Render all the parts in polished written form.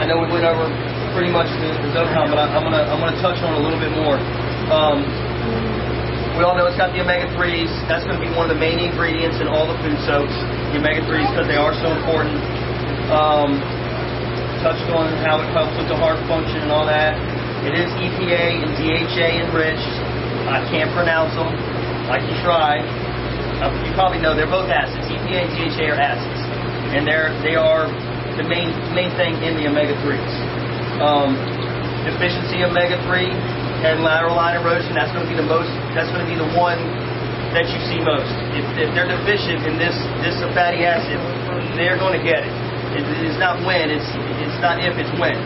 know we went over pretty much the zocon, but I'm gonna touch on it a little bit more. We all know it's got the omega-3s. That's going to be one of the main ingredients in all the food soaps, the omega-3s, because they are so important. Touched on how it helps with the heart function and all that. It is EPA and DHA enriched. I can't pronounce them. I can try. You probably know they're both acids. EPA and DHA are acids, and they are the main thing in the omega-3s. Deficiency of omega-3 and lateral line erosion. That's going to be the most. That's going to be the one that you see most. If they're deficient in this fatty acid, they're going to get it. It's not when. It's not if. It's when.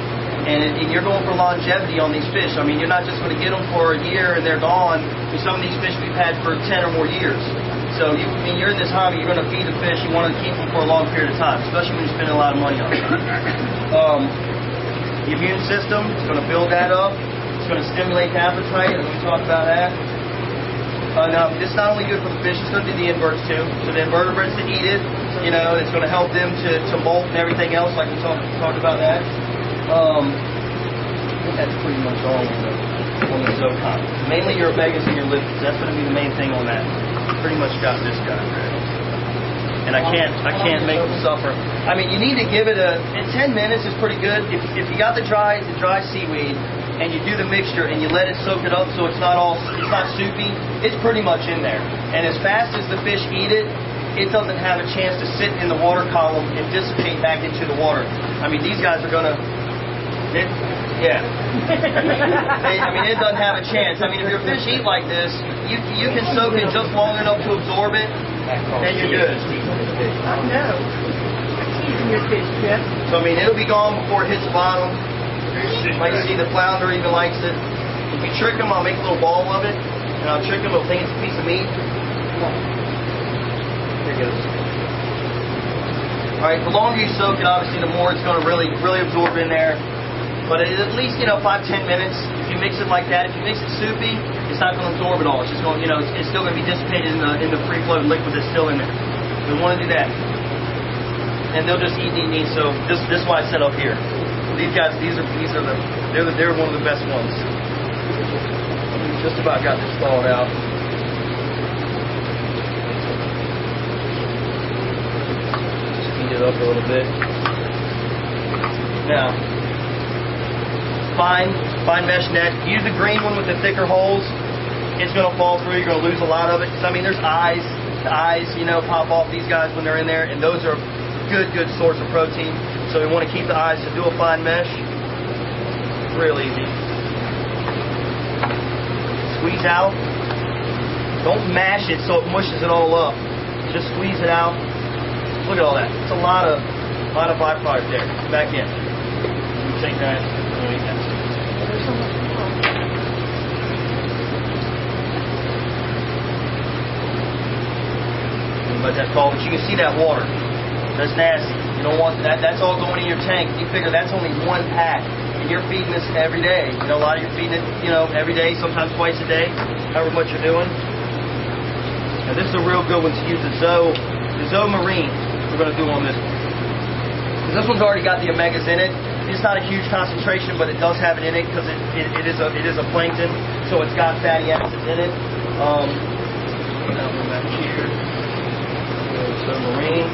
And you're going for longevity on these fish. I mean, you're not just going to get them for a year and they're gone. Some of these fish we've had for 10 or more years. So you're in this hobby. You're going to feed the fish. You want to keep them for a long period of time, especially when you're spending a lot of money on them. The immune system is going to build that up. It's going to stimulate the appetite, and we talked about that. Now, it's not only good for the fish, it's going to do the inverts too. So the invertebrates that eat it, it's going to help them to molt and everything else, like we talked about that. I think that's pretty much all on the zocon. Mainly your omegas and your lipids. That's going to be the main thing on that. Pretty much got this guy ready. And I can't make them suffer. I mean, you need to give it 10 minutes is pretty good. If you got the dry seaweed, and you do the mixture and you let it soak it up so it's not soupy, it's pretty much in there. And as fast as the fish eat it, it doesn't have a chance to sit in the water column and dissipate back into the water. I mean, these guys are gonna, yeah. It doesn't have a chance. I mean, if your fish eat like this, you can soak it just long enough to absorb it, and you're good. I know. Teasing your fish, Jeff. So I mean, it'll be gone before it hits the bottom. Like you see, the flounder even likes it. If you trick them, I'll make a little ball of it, and I'll trick them. It'll think it's a piece of meat. Here it goes. All right, the longer you soak it, obviously, the more it's going to really absorb in there. But at least 5-10 minutes. If you mix it like that, if you mix it soupy, it's not going to absorb it all. It's just going, it's still going to be dissipated in the free flow liquid that's still in there. We want to do that, and they'll just eat. So this is why I set up here. These guys, they're one of the best ones. Just about got this thawed out. Speed it up a little bit. Now, fine mesh net. Use the green one with the thicker holes. It's going to fall through. You're going to lose a lot of it. Because, I mean, there's eyes. The eyes, pop off these guys when they're in there, and those are good source of protein. So we want to keep the eyes to do a fine mesh. Real easy. Squeeze out. Don't mash it so it mushes it all up. Just squeeze it out. Look at all that. It's a lot of byproduct there. Back in. Take that. Let that fall. But you can see that water. That's nasty. You don't want that. That's all going in your tank. You figure that's only one pack, and you're feeding this every day. A lot of you are feeding it, every day, sometimes twice a day, however much you're doing. Now this is a real good one to use the Zoe Marine. We're going to do on this one because this one's already got the omegas in it. It's not a huge concentration, but it does have it in it because it is a plankton, so it's got fatty acids in it. Now we're back here. Zoe Marine.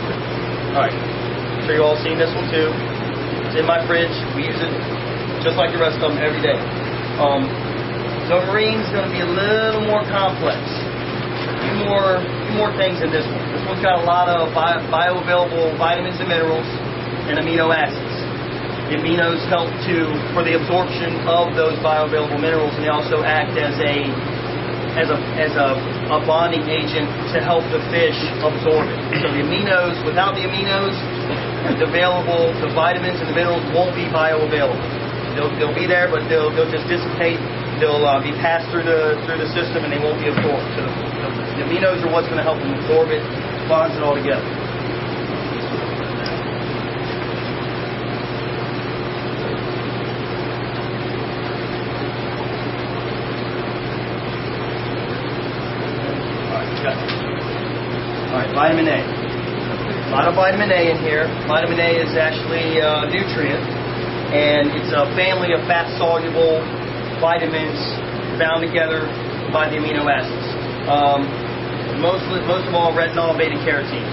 All right, I'm sure you all seen this one too. It's in my fridge. We use it just like the rest of them every day. So Marine's going to be a little more complex. A few more things in this one. This one's got a lot of bioavailable vitamins and minerals and amino acids. The aminos help for the absorption of those bioavailable minerals, and they also act as a bonding agent to help the fish absorb it. So the aminos, without the aminos, the vitamins and the minerals won't be bioavailable. They'll be there, but they'll just dissipate. They'll be passed through the system, and they won't be absorbed. So the aminos are what's going to help them absorb it, bonds it all together. Alright, vitamin A. A lot of vitamin A in here. Vitamin A is actually a nutrient. and it's a family of fat-soluble vitamins bound together by the amino acids. Most of all, retinol and beta-carotene.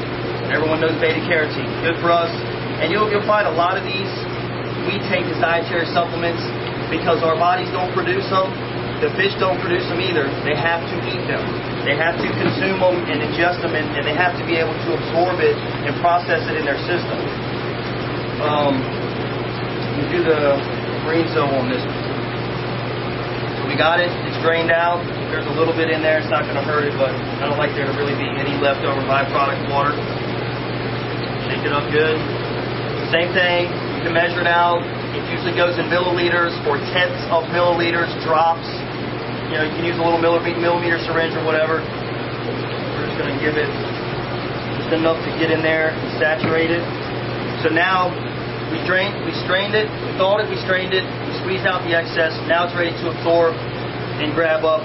Everyone knows beta-carotene. Good for us. And you'll find a lot of these we take as dietary supplements because our bodies don't produce them. The fish don't produce them either. They have to eat them. They have to consume them and ingest them, and they have to be able to absorb it and process it in their system. We do the green zone on this one. So we got it. It's drained out. If there's a little bit in there, it's not going to hurt it, but I don't like there to really be any leftover byproduct water. Shake it up good. Same thing. You can measure it out. It usually goes in milliliters or tenths of milliliters, drops. You know, you can use a little millimeter syringe or whatever. We're just going to give it just enough to get in there and saturate it. So now we strained it, we thawed it, we strained it, we squeezed out the excess. Now it's ready to absorb and grab up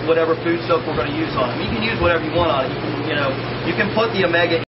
whatever food soap we're going to use on it. You can use whatever you want on it. You can put the omega